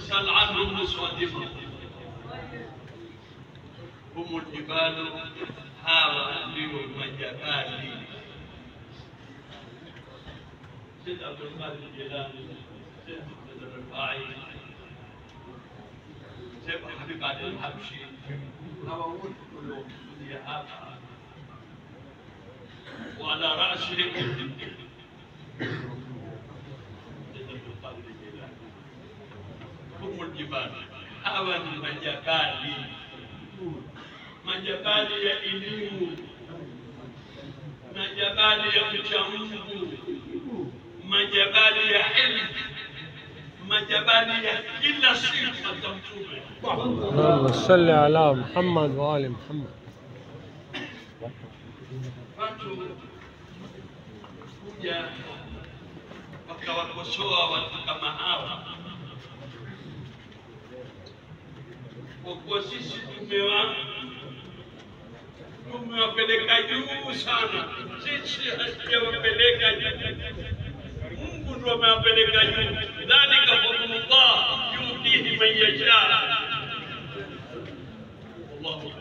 فسل عنهم صادمة هم الجبال هاوى والمجبال. سيد عبد القادر الجيلاني، سيد عبد الرفاعي، سيد حبيب علي الحبشي، هاوى كلهم هذا، وعلى رأسهم هم الجبال هاوى المجبال. Majabali ya elimu, majabali ya uchamungu, majabali ya ilmu, majabali ya kila sifa za Mtume. Allahumma salli ala Muhammad wa ali Muhammad. Watu kuja wakawakosoa watu kama hawa, kwa kuwa sisi tumewapeleka juu sana. Sisi hatujawapeleka juu, Mungu ndiye amewapeleka juu. Dhalika fadlullah yutihi man yasha. Allahu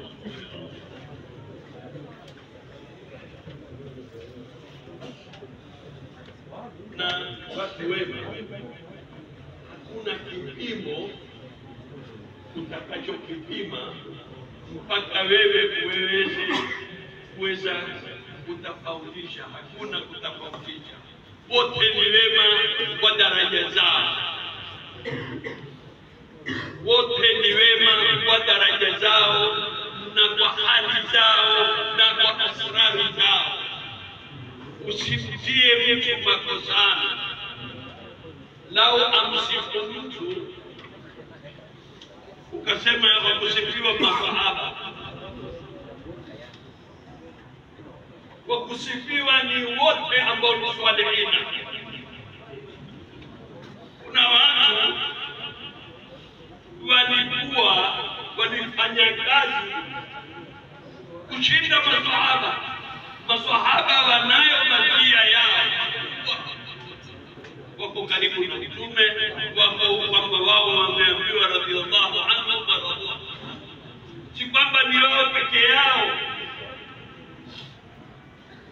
na watu wema, hakuna kipimo utakachokipima mpaka wewe kuweza kutofautisha. Hakuna kutofautisha, wote ni wema kwa daraja zao, wote ni wema kwa daraja zao na kwa hali zao na kwa asrari zao. Usimtie mtu makosani. Lau amsifu mtu ukasema ya kusifiwa masahaba, kwa kusifiwa ni wote ambao ni salihina. Kuna watu walifanya kazi kushinda masahaba. Masahaba wanayo majia yao, wako karibu na Mtume, kwamba wao wameambiwa radhiallahu anhu wa radhiallahu. Si kwamba ni wao peke yao,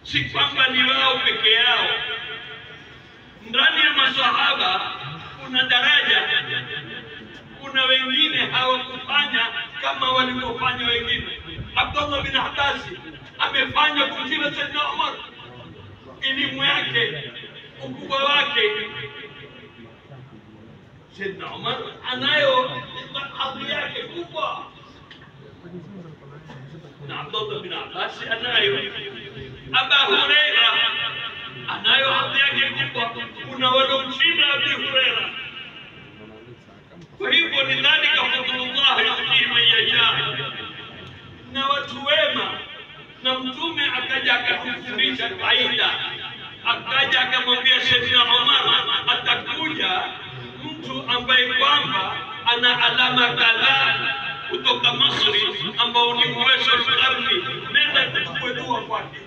si kwamba ni wao peke yao. Ndani ya masahaba kuna daraja, kuna wengine hawakufanya kama walivyofanya wengine. Abdullah bin Abbas amefanya kumshinda Sayyidina Umar, elimu yake, ukubwa wake. Sayyidina Umar anayo hadhi yake kubwa, na Abdullah bin Abbas anayo. Abu Huraira anayo hadhi yake kubwa, kuna waliomshinda Abu Huraira. Kwa hivyo ni dhalika fadlullah yutihi man yasha. Na watu wema, na Mtume akaja akatufundisha kaida, akaja akamwambia Sayyidina Umar, atakuja mtu ambaye kwamba ana alama kadhaa kutoka Misri ambao ni Uwais al-Qarni, nenda kuchukua dua kwake.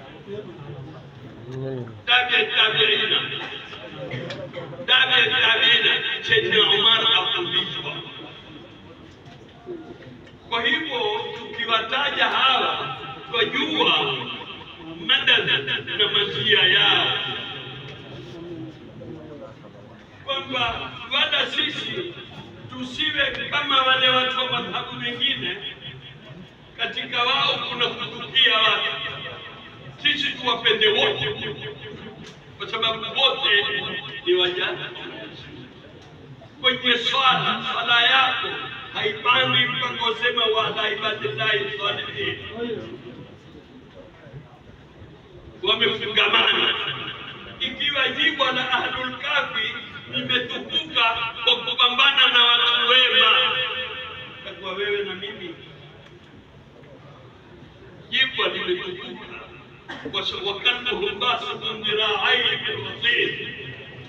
Tabi'ina Sayyidina Umar afundishwa. Kwa hivyo tukiwataja hawa twajua madad na mazia yao, kwamba wala sisi tusiwe kama wale watu wa madhhabu mengine. Katika wao kuna kutukia watu, sisi tuwapende wote, kwa sababu wote ni waja. Kwenye swala yako haipandi mpaka usema wa ibadillahi salihin, wamefungamana. Ikiwa jibwa la Ahlul Kahfi limetukuka kwa kupambana na watu wema, kwa wewe na mimi jibwa limetukuka kwa sababu humbasatun dhira'aihi bil wasil,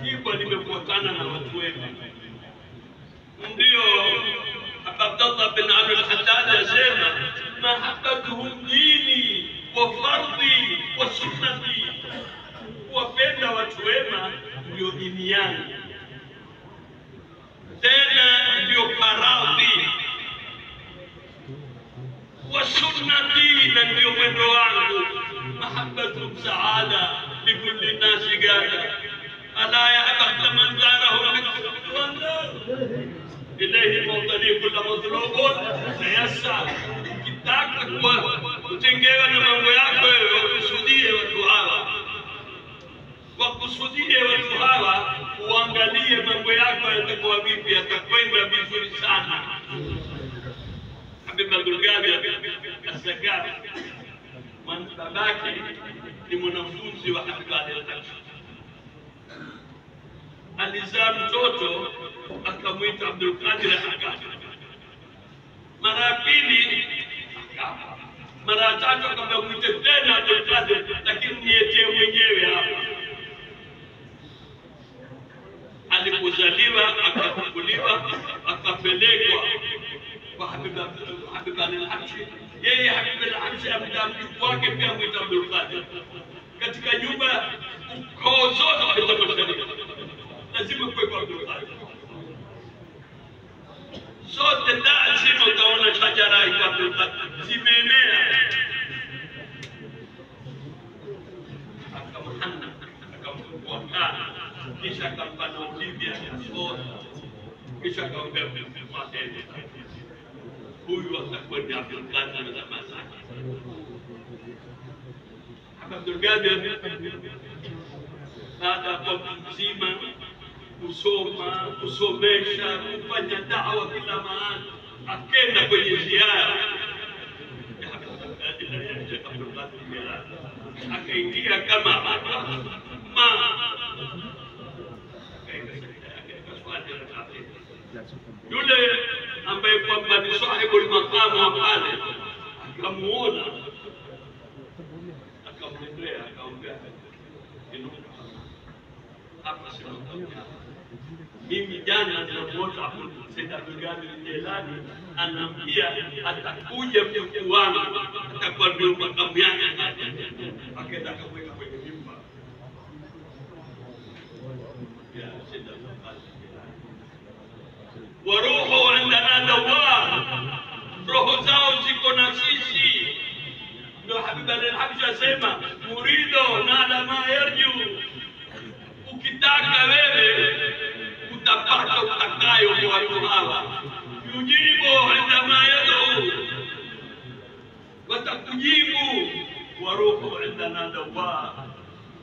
jibwa limefuatana na watu wema. Ndio Abdullah bin Amr al-Haddad asema, mahabbatuhum dini wa fardhi wa sunnati, kuwapenda watu wema ndio dini yangu, tena ndio ilayhi mawtani kullu madhlubun tayassar. Ukitaka kutengewa na mambo yako wewe, wakusudie watu hawa, wakusudie watu hawa, uangalie mambo yako yatakuwa vipi, yatakwenda vizuri sana. Habib Abdul Qadir As-Sakari, babake ni mwanafunzi wa Habib al-Habshi. Alizaa mtoto akamwita Abdul Qadir As-Sakari. Mara ya pili akafa. Mara ya tatu akamwita tena Abdul Qadir, lakini nietee mwenyewe hapa. Alipozaliwa akachukuliwa akapelekwa kwa Habib al-Habshi. Yeye Habib al-Habshi amemta mjukuu wake pia mwita Abdul Qadir. Katika nyumba ukoo zote za Mashariki lazima kuwepo Abdul Qadir. Sote lazima utaona shajara ya Abdul Qadir zimeenea. Akamhana akamfungua kana, kisha akampa na Olivia ya soda, kisha akamwambia mapema huyu atakuwa ni Abdul Qadir na zama zake. Abdul Qadir baada ya kuwa mzima, kusoma, kusomesha, kufanya da'wa kila mahali, akenda kwenye ziara akaingia kama yule ambaye kwamba ni sahibu al-maqam wa pale akamuona, akamwendea akamwambia, hapa sio mimi jana ninamuota Sayyid Abdul Qadir Jilani anaambia atakuja mjukuu wangu, atakuwa ndio makamu yake. Akaenda akamweka kwenye mimba ya Sayyid Abdul Qadir Jilani. Wa ruhu indana dawar, roho zao ziko na sisi. Ndio Habib al-Habshi asema murido nala ma yarju, ukitaka wewe utapata utakayo kwa watu hawa. Yujibu indama yad'u, watakujibu. Wa ruhu indana dawar,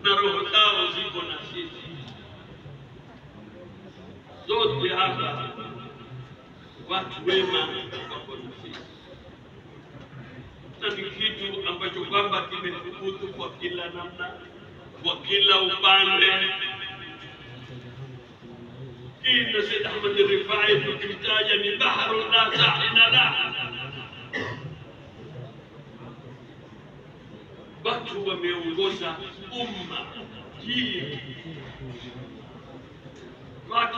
na roho zao ziko na sisi. Zote hapa watu wema wako na sisi, na ni kitu ambacho kwamba kimethubutu kwa kila namna, kwa kila upande. Kina Sayyid Ahmad al-Rifai tukimtaja ni baharu la sahila la. Watu wameongoza umma hii. Watu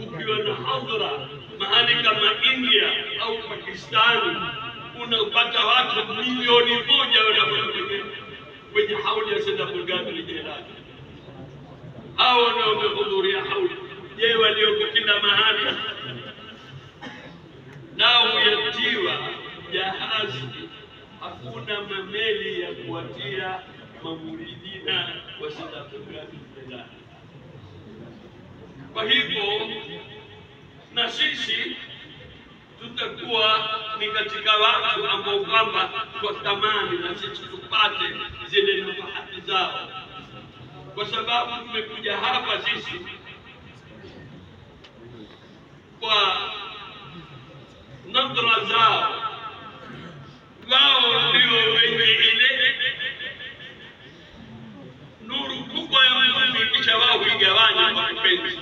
ukiwa na hadhara mahali kama India au Pakistani, unapata watu milioni 1 wanakwenda kwenye hauli ya Sayyid Abdul Qadir Jilani. Hao ndio wamehudhuria hauli. Je, walioko kila mahali nao yatiwa jahazi, hakuna mameli ya kuwatia mamuridina wa Sayyid Abdul Qadir Jilani. Kwa hivyo na sisi tutakuwa ni katika watu ambao kwamba twatamani na sisi tupate zile nafahati zao, kwa sababu tumekuja hapa sisi kwa nadra zao. Wao ndio wenye ile nuru kubwa ya Mungu, kisha wao kuigawanya kwa mapenzi.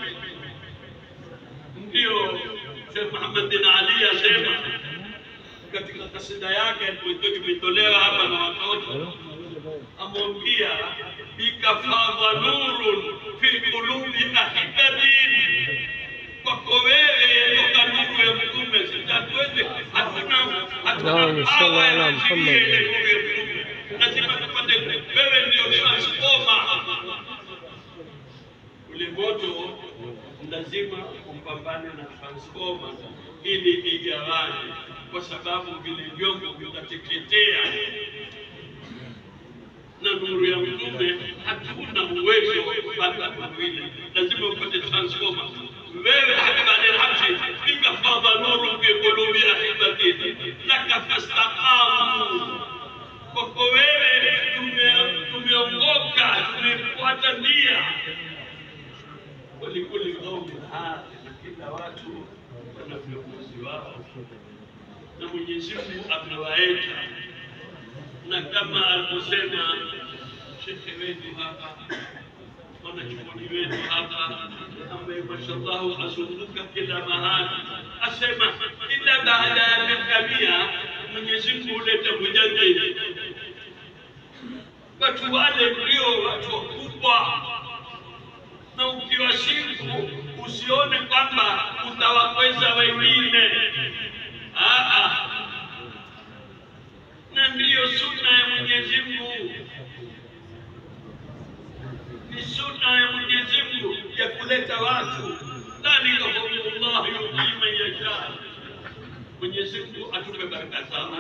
Ndio Sheikh Muhammad bin Ali asema katika kasida yake alipokuwa kimetolewa hapa na watoto, amwambia bika fadha nurun fi qulubi ahibbatin, kwako wewe toka nuru ya Mtume. Sitaweze hatuna sallallahu alaihi wasallam, lazima tupate wewe ndio transformer. Ule moto lazima umpambane na transformer ili igawanye, kwa sababu vile vyombo vitateketea na nuru ya Mtume. Hatuna uwezo kupata nuru ile, lazima upate transformer. Wewe Habib al-Habshi bika fadha wao, na Mwenyezi Mungu amewaita, na kama alivyosema shekhe wetu hapa, mwanachuoni wetu hapa, ambaye mashallah azunguka kila mahali, asema ila baada ya miaka 100 Mwenyezi Mungu huleta mujadidi. Watu wale ndio watu wakubwa, na ukiwasifu usione kwamba utawakweza wengine. Na ndiyo sunna ya Mwenyezi Mungu, ni sunna ya Mwenyezi Mungu ya kuleta watu. Dhalika fadlullah yuti man yasha. Mwenyezi Mungu atupe baraka zao.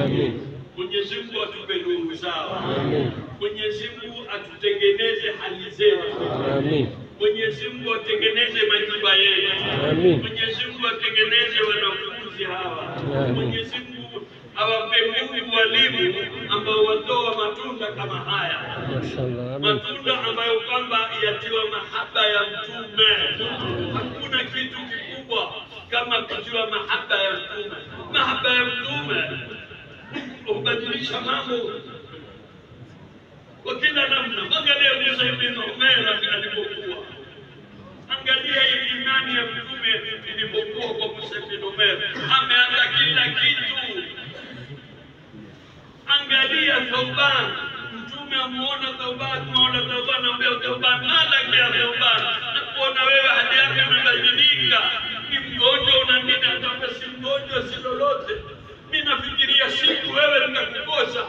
Amin. Mwenyezi Mungu atupe nuru zao. Amin. Mwenyezi Mungu atutengeneze hali zetu. Amin. Mwenyezi Mungu atengeneze majumba yetu. Amin. Mwenyezi Mungu atengeneze wanafunzi hawa. Amin. Mwenyezi Mungu awape Mungu walimu ambao watoa matunda kama haya. Mashallah. Matunda ambayo kwamba yatiwa mahaba ya Mtume. Hakuna kitu kikubwa kama kujua mahaba ya Mtume. Mahaba ya Mtume hubadilisha mambo kwa kila namna. Angalia Musa ibn Umair alipokuwa, angalia imani ya Mtume ilipokuwa kwa Musa ibn Umair, ameanza kila kitu. Angalia Thauban, Mtume amuona Thauban, anambia Thauban, malaki ya Thauban, nakuona wewe hali yake imebadilika, ni mgonjwa una nini? Akamwambia si mgonjwa, si lolote, mimi nafikiria siku wewe nitakukosa.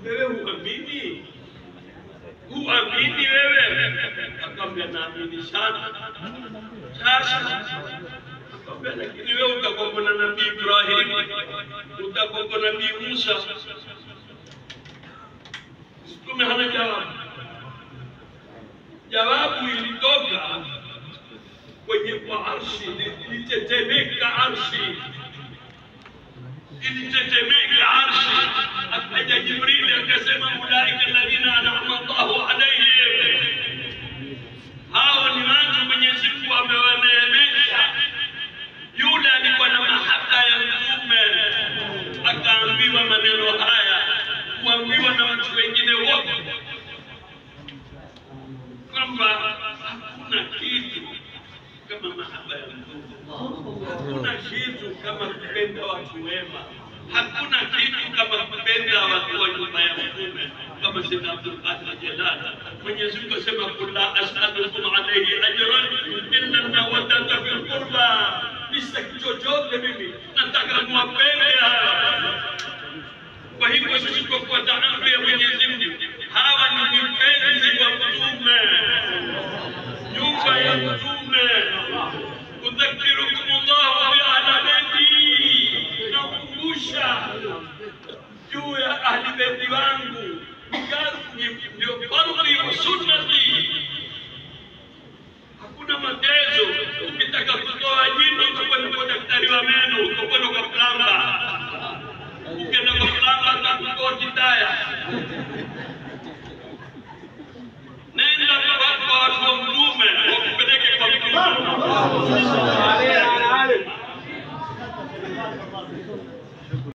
Wewe huamini? Huamini wewe? Akamwambia naamini sana. Sasa akamwambia lakini wewe utakuwa na Nabii Ibrahim, utakuwa na Nabii Musa. Mtume hana jawabu. Jawabu ilitoka kwenye kwa arshi, ilitetemeka arshi, ilitetemeka arshi. Akaja Jibril akasema ulaika alladhina an'ama Allahu alayhim, hao ni watu Mwenyezi Mungu amewaneemesha. Yule alikuwa na mahaba ya Mtume akaambiwa maneno haya, kuambiwa na watu wengine wote kwamba hakuna kitu kama mahaba ya Mtume, hakuna kitu kama kupenda watu wema, hakuna kitu kama kupenda watu wa nyumba ya Mtume kama Sayyid Abdul Qadir Jilani. Mwenyezi Mungu asema kulla as'alukum alayhi ajran illa mawaddata fil qurba, nisitaki chochote mimi, nataka muwapende hawa. Kwa hivyo sisi kwa kufuata amri ya Mwenyezi Mungu, hawa ni vipenzi wa Mtume, nyumba ya Mtume. Udhakirukum Allahu bi ahli baiti, nakumbusha juu ya ahli baiti wangu, ndio fardhi wa sunnati. Hakuna matezo. Ukitaka kutoa jino utakwenda kwa daktari wa meno, utakwenda kwa plamba. Ukienda kwa plamba atakutoa kitaya. Nenda kwa watu wa Mtume wakupeleke kwa Mtume.